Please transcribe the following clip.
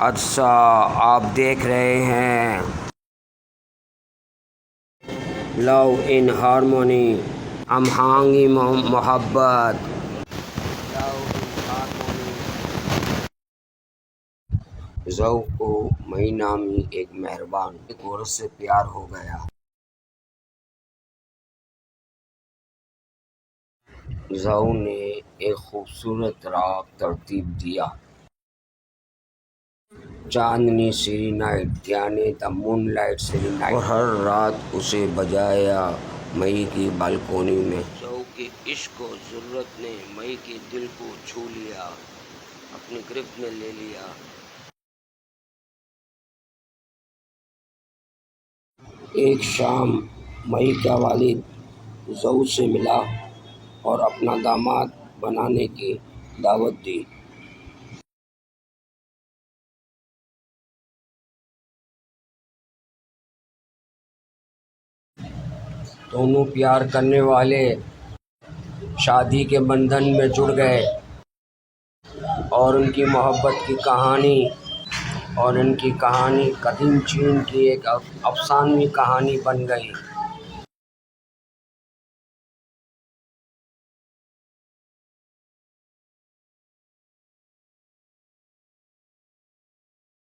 اچھا، آپ دیکھ رہے ہیں لو ان ہارمونی، ہم آہنگی محبت، لو ان ہارمونی۔ زو کو مئی نامی ایک مہربان ایک عورت سے پیار ہو گیا۔ زو نے ایک خوبصورت راگ ترتیب دیا، چاندنی سیرینائٹ یعنی دا مون لائٹ سیرینائٹ، اور ہر رات اسے بجایا مئی کی بالکونی میں۔ زو کے عشق و ضرورت نے مئی کے دل کو چھو لیا، اپنی گرفت میں لے لیا۔ ایک شام مئی کا والد زو سے ملا اور اپنا داماد بنانے کی دعوت دی۔ دونوں پیار کرنے والے شادی کے بندھن میں جڑ گئے، اور ان کی محبت کی کہانی قدیم چین کی ایک افسانوی کہانی بن گئی۔